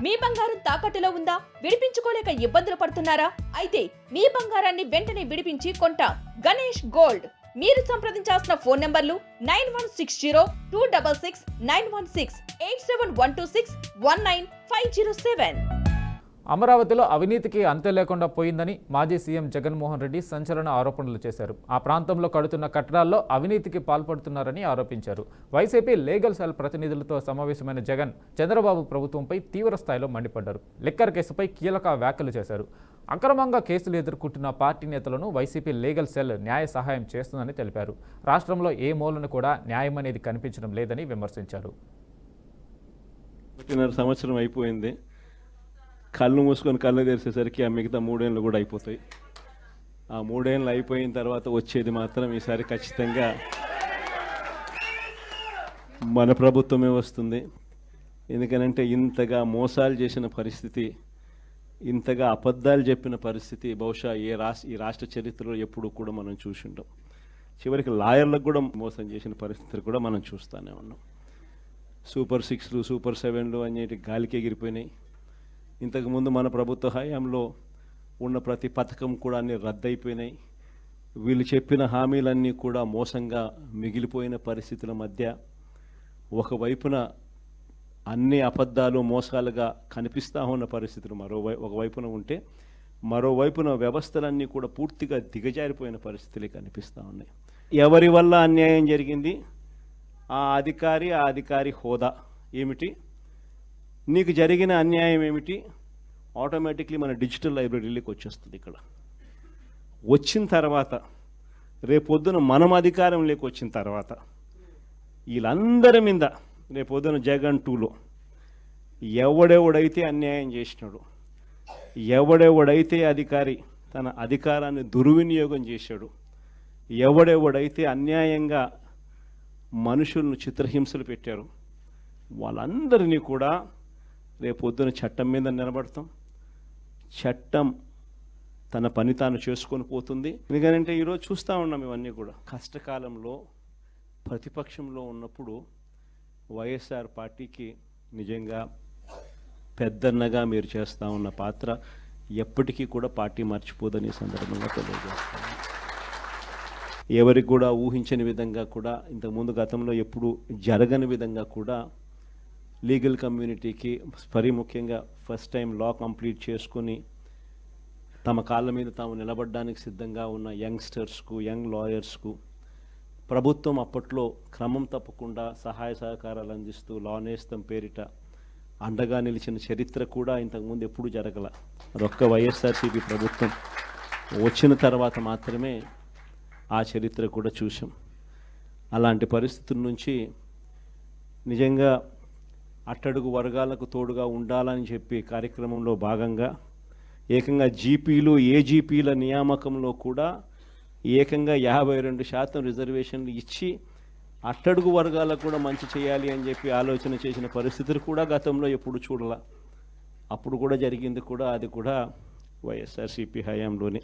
మీ బంగారం తాకట్టులో ఉందా? విడిపించుకోలేక ఇబ్బందులు పడుతున్నారా? అయితే మీ బంగారాన్ని వెంటనే విడిపించి కొంటాం. గణేష్ గోల్డ్. మీరు సంప్రదించాల్సిన ఫోన్ నంబర్లు 9160-266-916, 8712619507. అమరావతిలో అవినీతికి అంతే లేకుండా పోయిందని మాజీ సీఎం జగన్మోహన్ రెడ్డి సంచలన ఆరోపణలు చేశారు. ఆ ప్రాంతంలో కడుతున్న కట్టడాల్లో అవినీతికి పాల్పడుతున్నారని ఆరోపించారు. వైసీపీ లీగల్ సెల్ ప్రతినిధులతో సమావేశమైన జగన్ చంద్రబాబు ప్రభుత్వంపై తీవ్ర స్థాయిలో మండిపడ్డారు. లిక్కర్ కేసుపై కీలక వ్యాఖ్యలు చేశారు. అక్రమంగా కేసులు ఎదుర్కొంటున్న పార్టీ నేతలను వైసీపీ లీగల్ సెల్ న్యాయ సహాయం చేస్తుందని తెలిపారు. రాష్ట్రంలో ఏ మూలను కూడా న్యాయం అనేది కనిపించడం లేదని విమర్శించారు. 1.5 సంవత్సరం అయిపోయింది. కళ్ళు మూసుకొని కళ్ళు తెరిచేసరికి ఆ మిగతా 3 ఏళ్ళు కూడా అయిపోతాయి. ఆ 3 ఏళ్ళు అయిపోయిన తర్వాత వచ్చేది మాత్రం ఈసారి ఖచ్చితంగా మన ప్రభుత్వమే వస్తుంది. ఎందుకనంటే ఇంతగా మోసాలు చేసిన పరిస్థితి, ఇంతగా అబద్ధాలు చెప్పిన పరిస్థితి బహుశా ఈ రాష్ట్ర చరిత్రలో ఎప్పుడు కూడా మనం చూసి ఉంటాం. చివరికి లాయర్లకు కూడా మోసం చేసిన పరిస్థితులు కూడా మనం చూస్తూనే ఉన్నాం. సూపర్ 6లు, సూపర్ 7లు అనేటి గాలికి ఎగిరిపోయినాయి. ఇంతకుముందు మన ప్రభుత్వ హయాంలో ఉన్న ప్రతి పథకం కూడా అన్ని రద్దయిపోయినాయి. వీళ్ళు చెప్పిన హామీలన్నీ కూడా మోసంగా మిగిలిపోయిన పరిస్థితుల మధ్య ఒకవైపున అన్ని అబద్ధాలు మోసాలుగా కనిపిస్తూ ఉన్న పరిస్థితులు ఒకవైపున ఉంటే, మరోవైపున వ్యవస్థలన్నీ కూడా పూర్తిగా దిగజారిపోయిన పరిస్థితులు కనిపిస్తూ ఉన్నాయి. ఎవరి వల్ల అన్యాయం జరిగింది? ఆ అధికారి హోదా ఏమిటి? నీకు జరిగిన అన్యాయం ఏమిటి? ఆటోమేటిక్లీ మన డిజిటల్ లైబ్రరీలోకి వచ్చేస్తుంది. ఇక్కడ వచ్చిన తర్వాత రేపొద్దున మనం అధికారంలోకి వచ్చిన తర్వాత వీళ్ళందరి మీద రేపొద్దున జగన్ 2లో ఎవడెవడైతే అన్యాయం చేసినాడు, ఎవడెవడైతే అధికారి తన అధికారాన్ని దుర్వినియోగం చేశాడు, ఎవడెవడైతే అన్యాయంగా మనుషులను చిత్రహింసలు పెట్టారు, వాళ్ళందరినీ కూడా రేపొద్దున చట్టం మీద నిలబడతాం. చట్టం తన పని తాను చేసుకొని పోతుంది. ఎందుకంటే ఈరోజు చూస్తూ ఉన్నాం ఇవన్నీ కూడా. కష్టకాలంలో ప్రతిపక్షంలో ఉన్నప్పుడు వైఎస్ఆర్ పార్టీకి నిజంగా పెద్దన్నగా మీరు చేస్తూ ఉన్న పాత్ర ఎప్పటికీ కూడా పార్టీ మర్చిపోదని సందర్భంగా తెలియజేస్తాను. ఎవరికి కూడా ఊహించని విధంగా కూడా, ఇంతకుముందు గతంలో ఎప్పుడు జరగని విధంగా కూడా లీగల్ కమ్యూనిటీకి మరీ ముఖ్యంగా ఫస్ట్ టైం లా కంప్లీట్ చేసుకొని తమ కాళ్ళ మీద తాము నిలబడడానికి సిద్ధంగా ఉన్న యంగ్స్టర్స్కు, యంగ్ లాయర్స్కు ప్రభుత్వం అప్పట్లో క్రమం తప్పకుండా సహాయ సహకారాలు అందిస్తూ లా నేస్తం పేరిట అండగా నిలిచిన చరిత్ర కూడా ఇంతకుముందు ఎప్పుడు జరగల. అదొక్క వైఎస్ఆర్సీపీ ప్రభుత్వం వచ్చిన తర్వాత మాత్రమే ఆ చరిత్ర కూడా చూసాం. అలాంటి పరిస్థితుల నుంచి నిజంగా అట్టడుగు వర్గాలకు తోడుగా ఉండాలని చెప్పి కార్యక్రమంలో భాగంగా ఏకంగా జీపీలు, ఏజీపీల నియామకంలో కూడా ఏకంగా 52% రిజర్వేషన్లు ఇచ్చి అట్టడుగు వర్గాలకు కూడా మంచి చేయాలి అని చెప్పి ఆలోచన చేసిన పరిస్థితులు కూడా గతంలో ఎప్పుడు చూడాల. అప్పుడు కూడా జరిగింది కూడా, అది కూడా వైఎస్ఆర్సీపీ హయాంలోనే.